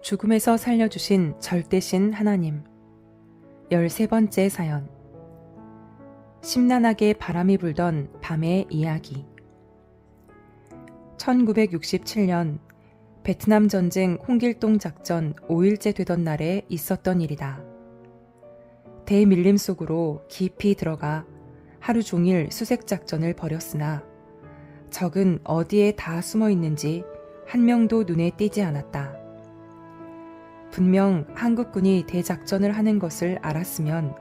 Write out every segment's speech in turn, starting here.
죽음에서 살려주신 절대신 하나님. 13번째 사연. 심란하게 바람이 불던 밤의 이야기. 1967년 베트남 전쟁 홍길동 작전 5일째 되던 날에 있었던 일이다. 대밀림 속으로 깊이 들어가 하루 종일 수색 작전을 벌였으나 적은 어디에 다 숨어 있는지 한 명도 눈에 띄지 않았다. 분명 한국군이 대작전을 하는 것을 알았으면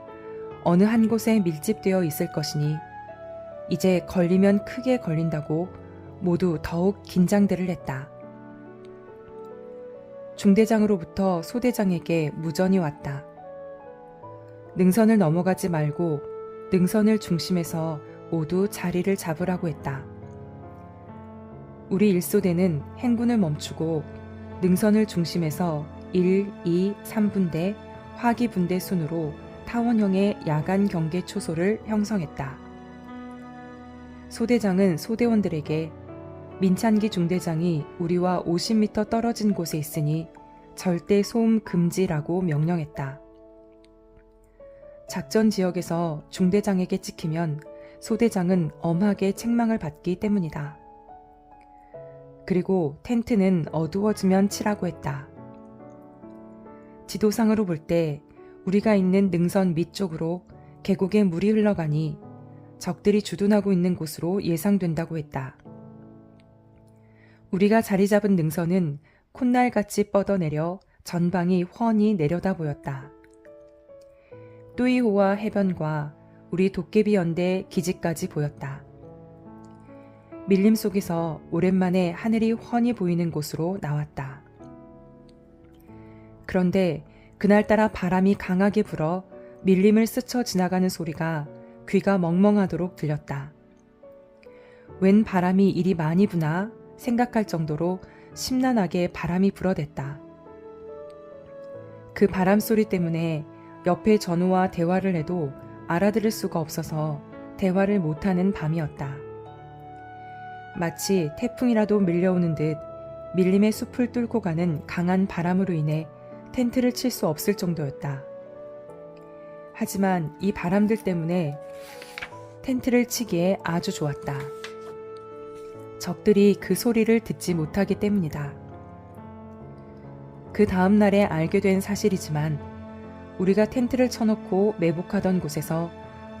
어느 한 곳에 밀집되어 있을 것이니 이제 걸리면 크게 걸린다고 모두 더욱 긴장들을 했다. 중대장으로부터 소대장에게 무전이 왔다. 능선을 넘어가지 말고 능선을 중심에서 모두 자리를 잡으라고 했다. 우리 일소대는 행군을 멈추고 능선을 중심에서 1, 2, 3분대, 화기분대 순으로 타원형의 야간 경계 초소를 형성했다. 소대장은 소대원들에게 민찬기 중대장이 우리와 50m 떨어진 곳에 있으니 절대 소음 금지라고 명령했다. 작전 지역에서 중대장에게 찍히면 소대장은 엄하게 책망을 받기 때문이다. 그리고 텐트는 어두워지면 치라고 했다. 지도상으로 볼 때 우리가 있는 능선 밑쪽으로 계곡에 물이 흘러가니 적들이 주둔하고 있는 곳으로 예상된다고 했다. 우리가 자리 잡은 능선은 콧날같이 뻗어내려 전방이 훤히 내려다 보였다. 뚜이호와 해변과 우리 도깨비 연대 기지까지 보였다. 밀림 속에서 오랜만에 하늘이 훤히 보이는 곳으로 나왔다. 그런데 그날따라 바람이 강하게 불어 밀림을 스쳐 지나가는 소리가 귀가 멍멍하도록 들렸다. 웬 바람이 이리 많이 부나 생각할 정도로 심란하게 바람이 불어댔다. 그 바람 소리 때문에 옆에 전우와 대화를 해도 알아들을 수가 없어서 대화를 못하는 밤이었다. 마치 태풍이라도 밀려오는 듯 밀림의 숲을 뚫고 가는 강한 바람으로 인해 텐트를 칠 수 없을 정도였다. 하지만 이 바람들 때문에 텐트를 치기에 아주 좋았다. 적들이 그 소리를 듣지 못하기 때문이다. 그 다음 날에 알게 된 사실이지만 우리가 텐트를 쳐놓고 매복하던 곳에서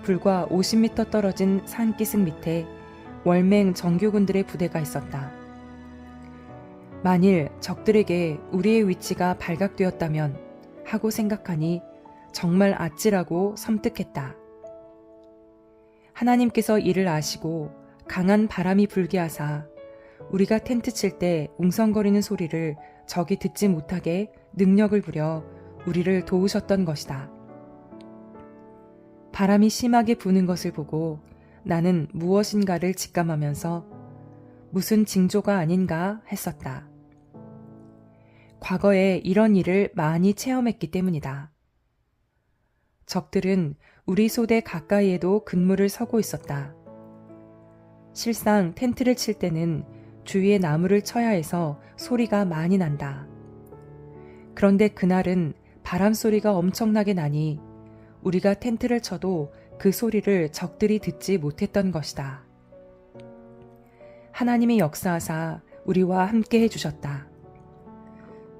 불과 50m 떨어진 산기슭 밑에 월맹 정규군들의 부대가 있었다. 만일 적들에게 우리의 위치가 발각되었다면 하고 생각하니 정말 아찔하고 섬뜩했다. 하나님께서 이를 아시고 강한 바람이 불게 하사 우리가 텐트 칠 때 웅성거리는 소리를 적이 듣지 못하게 능력을 부려 우리를 도우셨던 것이다. 바람이 심하게 부는 것을 보고 나는 무엇인가를 직감하면서 무슨 징조가 아닌가 했었다. 과거에 이런 일을 많이 체험했기 때문이다. 적들은 우리 소대 가까이에도 근무를 서고 있었다. 실상 텐트를 칠 때는 주위에 나무를 쳐야 해서 소리가 많이 난다. 그런데 그날은 바람 소리가 엄청나게 나니 우리가 텐트를 쳐도 그 소리를 적들이 듣지 못했던 것이다. 하나님이 역사하사 우리와 함께 해주셨다.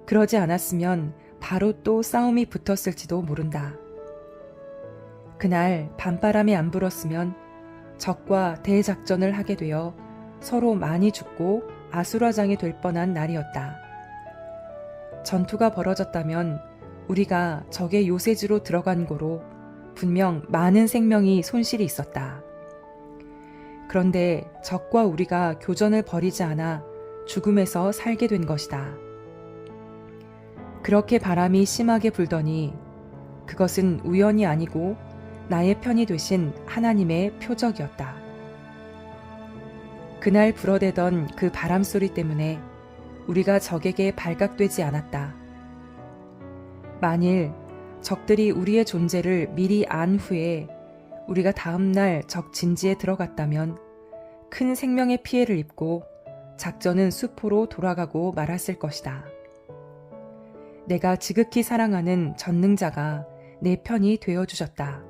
그러지 않았으면 바로 또 싸움이 붙었을지도 모른다. 그날 밤바람이 안 불었으면 적과 대작전을 하게 되어 서로 많이 죽고 아수라장이 될 뻔한 날이었다. 전투가 벌어졌다면 우리가 적의 요새지로 들어간 고로 분명 많은 생명이 손실이 있었다. 그런데 적과 우리가 교전을 벌이지 않아 죽음에서 살게 된 것이다. 그렇게 바람이 심하게 불더니 그것은 우연이 아니고 나의 편이 되신 하나님의 표적이었다. 그날 불어대던 그 바람 소리 때문에 우리가 적에게 발각되지 않았다. 만일 적들이 우리의 존재를 미리 안 후에 우리가 다음날 적 진지에 들어갔다면 큰 생명의 피해를 입고 작전은 수포로 돌아가고 말았을 것이다. 내가 지극히 사랑하는 전능자가 내 편이 되어주셨다.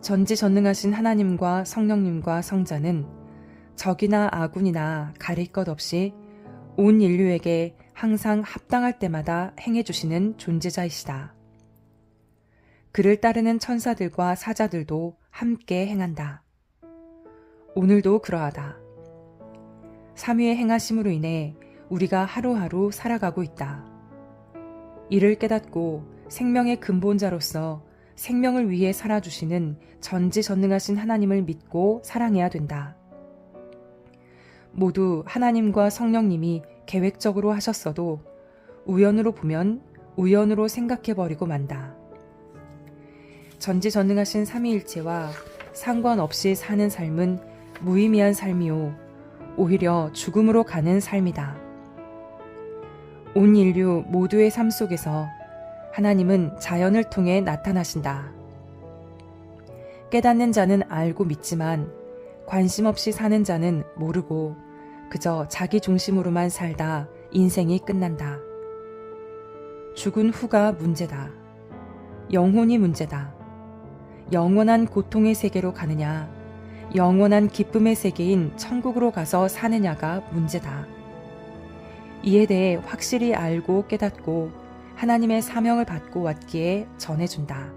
전지전능하신 하나님과 성령님과 성자는 적이나 아군이나 가릴 것 없이 온 인류에게 항상 합당할 때마다 행해주시는 존재자이시다. 그를 따르는 천사들과 사자들도 함께 행한다. 오늘도 그러하다. 삼위의 행하심으로 인해 우리가 하루하루 살아가고 있다. 이를 깨닫고 생명의 근본자로서 생명을 위해 살아주시는 전지전능하신 하나님을 믿고 사랑해야 된다. 모두 하나님과 성령님이 계획적으로 하셨어도 우연으로 보면 우연으로 생각해버리고 만다. 전지전능하신 삼위일체와 상관없이 사는 삶은 무의미한 삶이요, 오히려 죽음으로 가는 삶이다. 온 인류 모두의 삶 속에서 하나님은 자연을 통해 나타나신다. 깨닫는 자는 알고 믿지만 관심 없이 사는 자는 모르고 그저 자기 중심으로만 살다 인생이 끝난다. 죽은 후가 문제다. 영혼이 문제다. 영원한 고통의 세계로 가느냐, 영원한 기쁨의 세계인 천국으로 가서 사느냐가 문제다. 이에 대해 확실히 알고 깨닫고 하나님의 사명을 받고 왔기에 전해준다.